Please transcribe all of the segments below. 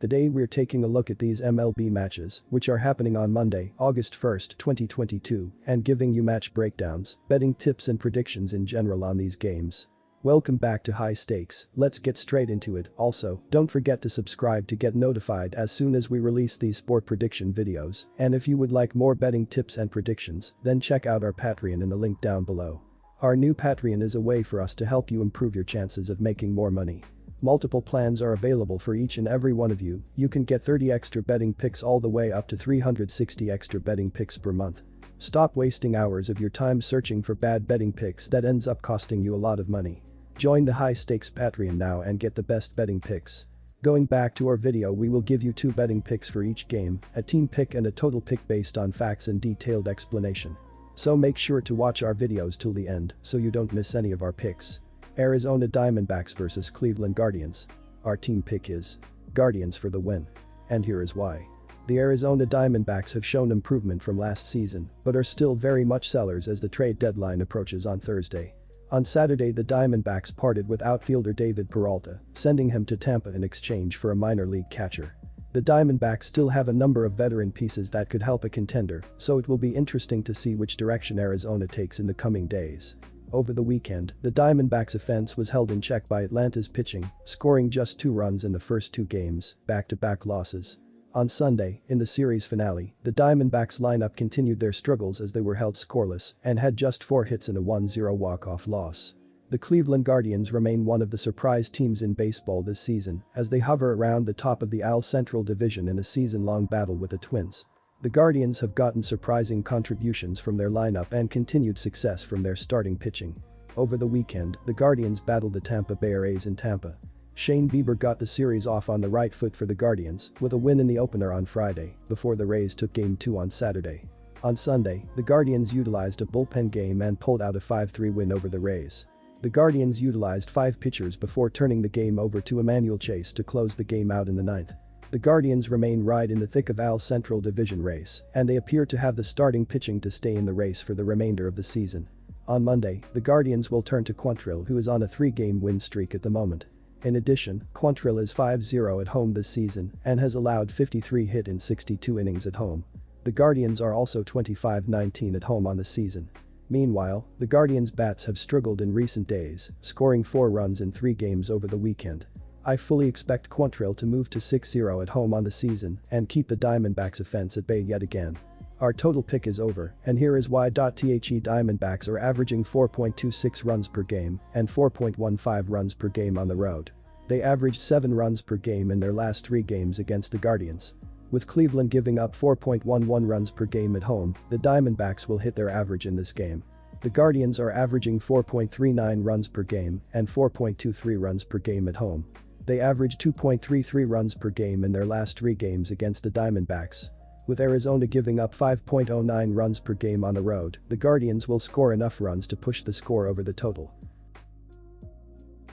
Today we're taking a look at these MLB matches, which are happening on Monday, August 1st, 2022, and giving you match breakdowns, betting tips and predictions in general on these games. Welcome back to High Stakes, let's get straight into it. Also, don't forget to subscribe to get notified as soon as we release these sport prediction videos, and if you would like more betting tips and predictions, then check out our Patreon in the link down below. Our new Patreon is a way for us to help you improve your chances of making more money. Multiple plans are available for each and every one of you. You can get 30 extra betting picks all the way up to 360 extra betting picks per month. Stop wasting hours of your time searching for bad betting picks that ends up costing you a lot of money. Join the High Stakes Patreon now and get the best betting picks. Going back to our video, we will give you 2 betting picks for each game, a team pick and a total pick based on facts and detailed explanation. So make sure to watch our videos till the end so you don't miss any of our picks. Arizona Diamondbacks vs Cleveland Guardians. Our team pick is Guardians for the win. And here is why. The Arizona Diamondbacks have shown improvement from last season, but are still very much sellers as the trade deadline approaches on Thursday. On Saturday, the Diamondbacks parted with outfielder David Peralta, sending him to Tampa in exchange for a minor league catcher. The Diamondbacks still have a number of veteran pieces that could help a contender, so it will be interesting to see which direction Arizona takes in the coming days. Over the weekend, the Diamondbacks' offense was held in check by Atlanta's pitching, scoring just 2 runs in the first 2 games, back-to-back losses. On Sunday, in the series finale, the Diamondbacks lineup continued their struggles as they were held scoreless and had just 4 hits in a 1-0 walk-off loss. The Cleveland Guardians remain one of the surprise teams in baseball this season as they hover around the top of the AL Central Division in a season-long battle with the Twins. The Guardians have gotten surprising contributions from their lineup and continued success from their starting pitching. Over the weekend, the Guardians battled the Tampa Bay Rays in Tampa. Shane Bieber got the series off on the right foot for the Guardians with a win in the opener on Friday before the Rays took Game 2 on Saturday. On Sunday, the Guardians utilized a bullpen game and pulled out a 5-3 win over the Rays. The Guardians utilized 5 pitchers before turning the game over to Emmanuel Chase to close the game out in the 9th. The Guardians remain right in the thick of AL Central Division race, and they appear to have the starting pitching to stay in the race for the remainder of the season. On Monday, the Guardians will turn to Quantrill, who is on a 3-game win streak at the moment. In addition, Quantrill is 5-0 at home this season and has allowed 53 hits in 62 innings at home. The Guardians are also 25-19 at home on the season. Meanwhile, the Guardians' bats have struggled in recent days, scoring 4 runs in 3 games over the weekend. I fully expect Quantrill to move to 6-0 at home on the season and keep the Diamondbacks' offense at bay yet again. Our total pick is over, and here is why. The Diamondbacks are averaging 4.26 runs per game and 4.15 runs per game on the road. They averaged 7 runs per game in their last 3 games against the Guardians. With Cleveland giving up 4.11 runs per game at home, the Diamondbacks will hit their average in this game. The Guardians are averaging 4.39 runs per game and 4.23 runs per game at home. They averaged 2.33 runs per game in their last 3 games against the Diamondbacks. With Arizona giving up 5.09 runs per game on the road, the Guardians will score enough runs to push the score over the total.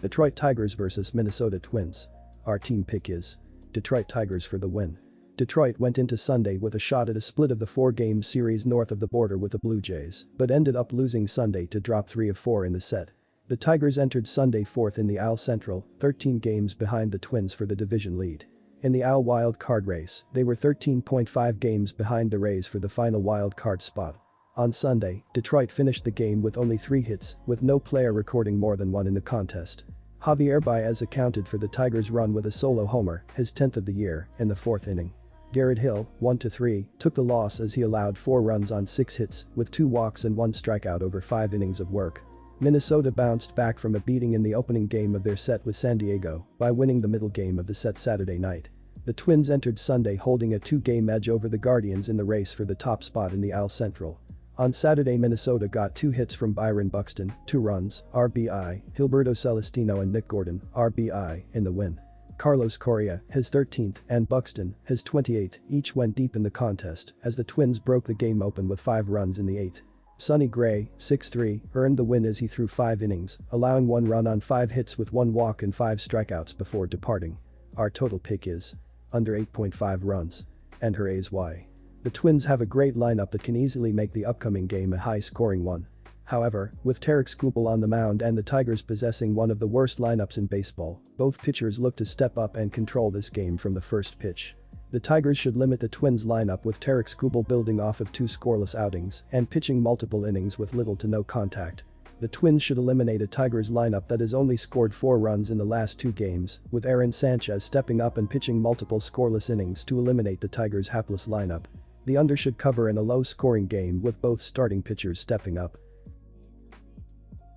Detroit Tigers vs Minnesota Twins. Our team pick is Detroit Tigers for the win. Detroit went into Sunday with a shot at a split of the 4-game series north of the border with the Blue Jays, but ended up losing Sunday to drop 3 of 4 in the set. The Tigers entered Sunday 4th in the AL Central, 13 games behind the Twins for the division lead. In the AL wild card race, they were 13.5 games behind the Rays for the final wild card spot. On Sunday, Detroit finished the game with only 3 hits, with no player recording more than 1 in the contest. Javier Baez accounted for the Tigers' run with a solo homer, his 10th of the year, in the 4th inning. Garrett Hill, 1-3, took the loss as he allowed 4 runs on 6 hits, with 2 walks and 1 strikeout over 5 innings of work. Minnesota bounced back from a beating in the opening game of their set with San Diego by winning the middle game of the set Saturday night. The Twins entered Sunday holding a 2-game edge over the Guardians in the race for the top spot in the AL Central. On Saturday, Minnesota got 2 hits from Byron Buxton, 2 runs, RBI, Gilberto Celestino and Nick Gordon, RBI, in the win. Carlos Correa, his 13th, and Buxton, his 28th, each went deep in the contest as the Twins broke the game open with 5 runs in the 8th. Sonny Gray, 6'3", earned the win as he threw 5 innings, allowing 1 run on 5 hits with 1 walk and 5 strikeouts before departing. Our total pick is under 8.5 runs. And here is why. The Twins have a great lineup that can easily make the upcoming game a high-scoring one. However, with Tarek Skubal on the mound and the Tigers possessing one of the worst lineups in baseball, both pitchers look to step up and control this game from the first pitch. The Tigers should limit the Twins lineup with Tarek Skubal building off of 2 scoreless outings and pitching multiple innings with little to no contact. The Twins should eliminate a Tigers lineup that has only scored 4 runs in the last 2 games, with Aaron Sanchez stepping up and pitching multiple scoreless innings to eliminate the Tigers' hapless lineup. The under should cover in a low-scoring game with both starting pitchers stepping up.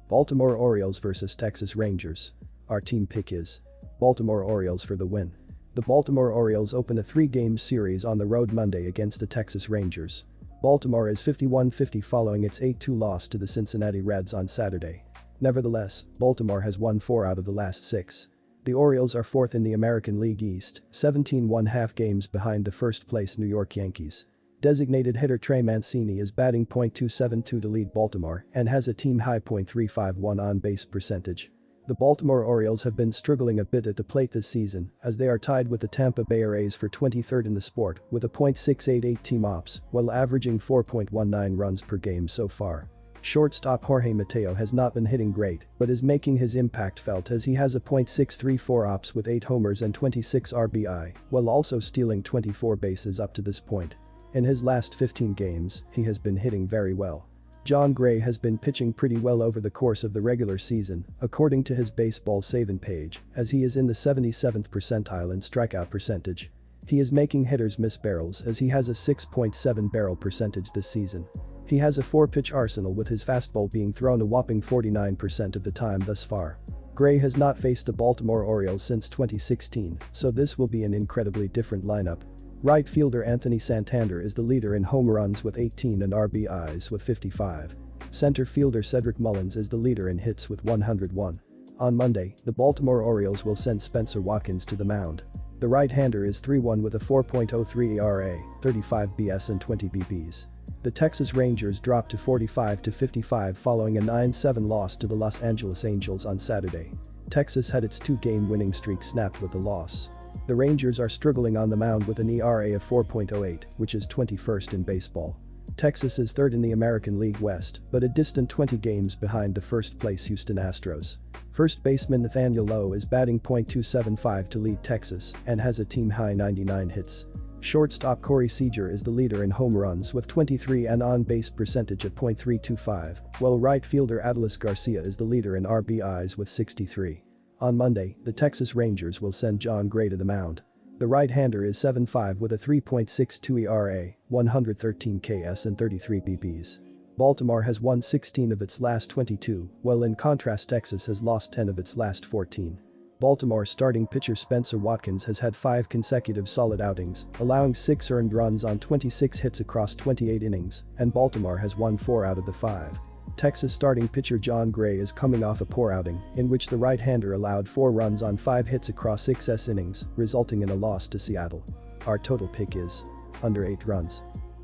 Baltimore Orioles vs Texas Rangers. Our team pick is Baltimore Orioles for the win. The Baltimore Orioles open a 3-game series on the road Monday against the Texas Rangers. Baltimore is 51-50 following its 8-2 loss to the Cincinnati Reds on Saturday. Nevertheless, Baltimore has won 4 out of the last 6. The Orioles are 4th in the American League East, 17.5 games behind the first-place New York Yankees. Designated hitter Trey Mancini is batting .272 to lead Baltimore and has a team-high .351 on-base percentage. The Baltimore Orioles have been struggling a bit at the plate this season as they are tied with the Tampa Bay Rays for 23rd in the sport with a .688 team ops while averaging 4.19 runs per game so far. Shortstop Jorge Mateo has not been hitting great but is making his impact felt as he has a .634 ops with 8 homers and 26 RBI while also stealing 24 bases up to this point. In his last 15 games, he has been hitting very well. John Gray has been pitching pretty well over the course of the regular season, according to his baseball saving page, as he is in the 77th percentile in strikeout percentage. He is making hitters miss barrels as he has a 6.7 barrel percentage this season. He has a 4-pitch arsenal with his fastball being thrown a whopping 49% of the time thus far. Gray has not faced the Baltimore Orioles since 2016, so this will be an incredibly different lineup. Right fielder Anthony Santander is the leader in home runs with 18 and RBIs with 55. Center fielder Cedric Mullins is the leader in hits with 101. On Monday, the Baltimore Orioles will send Spencer Watkins to the mound. The right-hander is 3-1 with a 4.03 ERA, 35 BS and 20 BBs. The Texas Rangers dropped to 45-55 following a 9-7 loss to the Los Angeles Angels on Saturday. Texas had its 2-game winning streak snapped with the loss. The Rangers are struggling on the mound with an ERA of 4.08, which is 21st in baseball. Texas is 3rd in the American League West, but a distant 20 games behind the first-place Houston Astros. First baseman Nathaniel Lowe is batting .275 to lead Texas and has a team-high 99 hits. Shortstop Corey Seager is the leader in home runs with 23 and on-base percentage at .325, while right fielder Adolis Garcia is the leader in RBIs with 63. On Monday, the Texas Rangers will send John Gray to the mound. The right-hander is 7-5 with a 3.62 ERA, 113 KS and 33 BBs. Baltimore has won 16 of its last 22, while in contrast Texas has lost 10 of its last 14. Baltimore starting pitcher Spencer Watkins has had 5 consecutive solid outings, allowing 6 earned runs on 26 hits across 28 innings, and Baltimore has won 4 out of the 5. Texas starting pitcher John Gray is coming off a poor outing in which the right-hander allowed 4 runs on 5 hits across 6 innings, resulting in a loss to Seattle. Our total pick is under 8 runs.